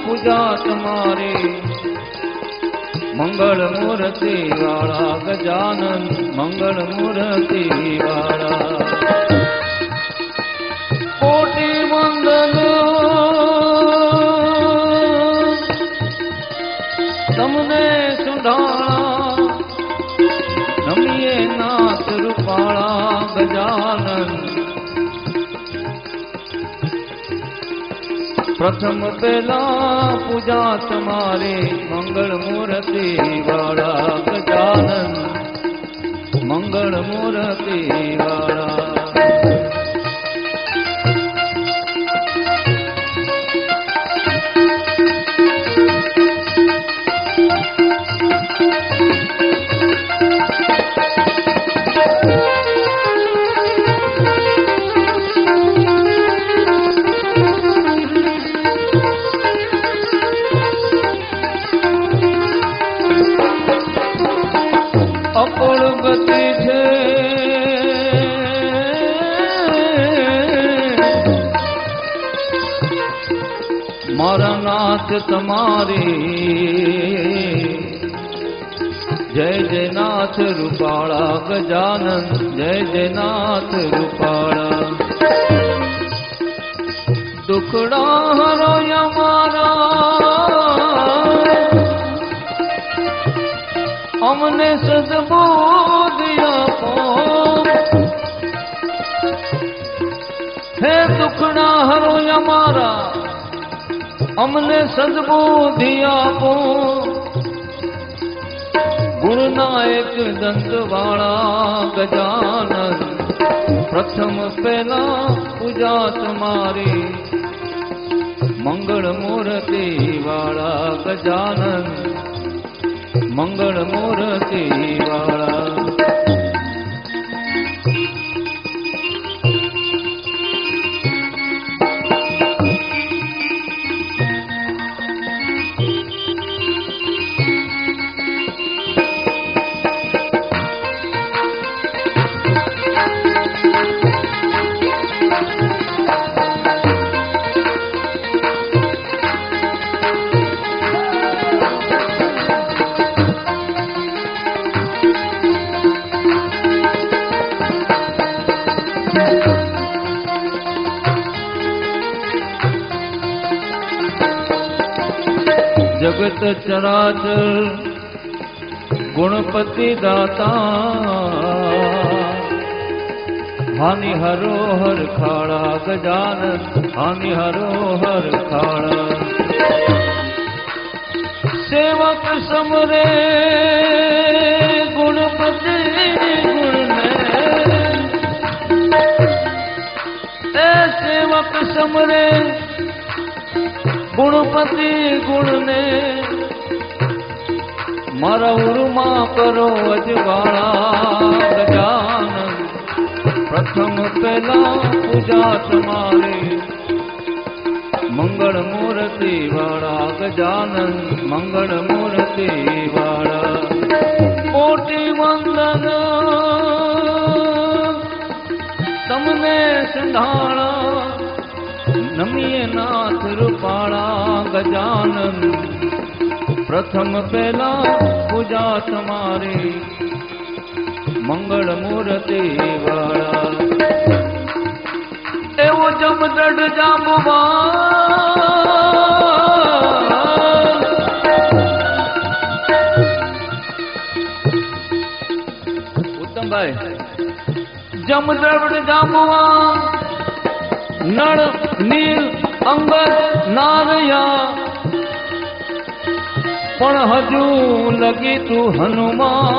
पूजा तुम्हारी मंगल मूर्ति वाला गजानन मंगल मूर्ति वाला कोटि वंदन तमने सुंधाला नमिए नाथ रूपाला गजानन प्रथम पहला पूजा तुम्हारे मंगल मूर्ति वाला गजानन मंगल मूर्ति वाला मारा नाथ तुम्हारे जय जय नाथ रूपाला गजानन जय जय नाथ रूपाला दुखड़ा हरो हमारा हमने सद्बोधिया हे दुखड़ा हरो हमारा हमने सद्बुद्धि आपो गुरुनायक दंत वाला गजानन प्रथम पहला पूजा तुम्हारी मंगल मूर्ति वाला गजानन मंगल मूर्ति वाला जगत चराचर गुणपति दाता हानि हरो हर खाड़ा गजानन हानि हरो हर खाड़ा सेवक समरे गुणपति गुण ने सेवक समरे गुणपति गुण ने मारा उर्मा करो अजवाड़ा गजानन प्रथम पहला पूजा तुम्हारे मंगल मूर्ति वाला गजानन मंगल मूर्ति वाला कोटि वंदन तमने संधाड़ा नमिए नाथ रूपाला गजानन प्रथम पहला पूजा तुम्हारी मंगल मूर्ति वाला एवो जम दड़ जामवा उत्तम भाई जम दड़ जामवा नर नील अंगद नारया पण हजू लगी तू हनुमान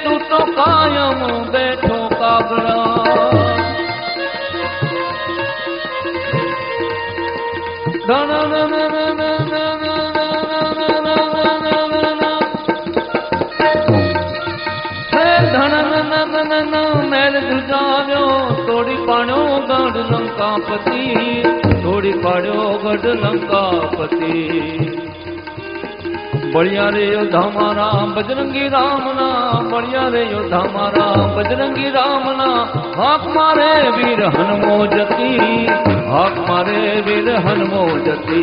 तू तो कायम बैठो कागड़ा मैल गुजारो तोड़ी पाड़ो गढ़ लंकापति तोड़ी पाड़ो गढ़ लंकापति बढ़िया रे योद्धा मारा बजरंगी राम ना, बढ़िया रे योद्धा मारा बजरंगी राम ना। हाक मारे वीर हनुमो जती, हाक मारे वीर हनुमो जती,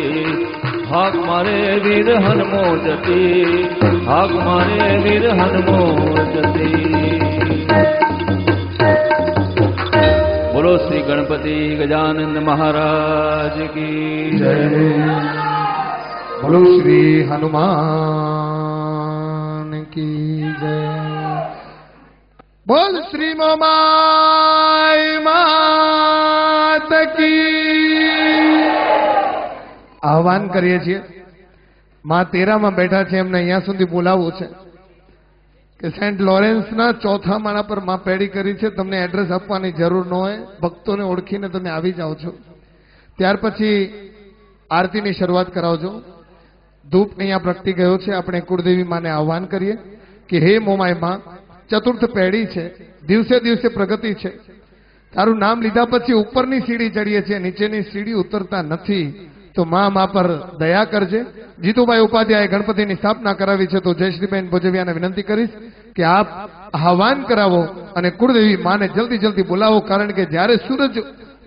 हाक मारे वीर हनुमो जती, हाक मारे वीर हनुमो जती। बोलो श्री गणपति गजानंद महाराज की जय। बोलो श्री हनुमान की जय। बोल श्री मोमाई मात की। आह्वान કરીએ છીએ માં તેરામાં બેઠા છે, એમને અહીંયા સુધી બોલાવવું છે કે સેન્ટ લોરેન્સના ચોથા માળા પર માં પેડી કરી છે. તમને એડ્રેસ આપવાની જરૂર ન હોય, ભક્તોને ઓળખીને તમે આવી જાઓ છો. ત્યાર પછી આરતીની શરૂઆત કરાવજો. ધૂપ અહીંયા પ્રગટી ગયો છે. આપણે કુળદેવી માને આહ્વાન કરીએ કે હે મોમાય માં, ચતુર્થ પેઢી છે, દિવસે દિવસે પ્રગતિ છે. તારું નામ લીધા પછી ઉપરની સીડી ચડીએ છીએ, નીચેની સીડી ઉતરતા નથી. તો માં પર દયા કરજે. જીતુભાઈ ઉપાધ્યાય ગણપતિની સ્થાપના કરાવી છે, તો જયશ્રીબેન ભોજવિયાને વિનંતી કરીશ કે આપ આહ્વાન કરાવો અને કુળદેવી માને જલ્દી જલ્દી બોલાવો. કારણ કે જ્યારે સૂરજ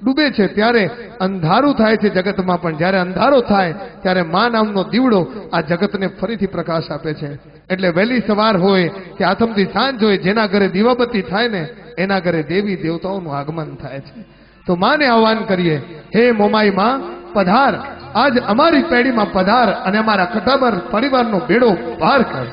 ડૂબે છે ત્યારે અંધારું થાય છે જગતમાં, પણ જ્યારે અંધારો થાય ત્યારે મા નામનો દીવડો આ જગતને ફરીથી પ્રકાશ આપે છે. એટલે વહેલી સવાર હોય કે આથમથી સાંજ હોય, જેના ઘરે દીવાબત્તી થાય ને એના ઘરે દેવી દેવતાઓનું આગમન થાય છે. તો માને આહ્વાન કરીએ, હે મોમાઈ માં પધાર, આજ અમારી પેઢીમાં પધાર અને અમારા કટાબર પરિવારનો બેડો પાર કર.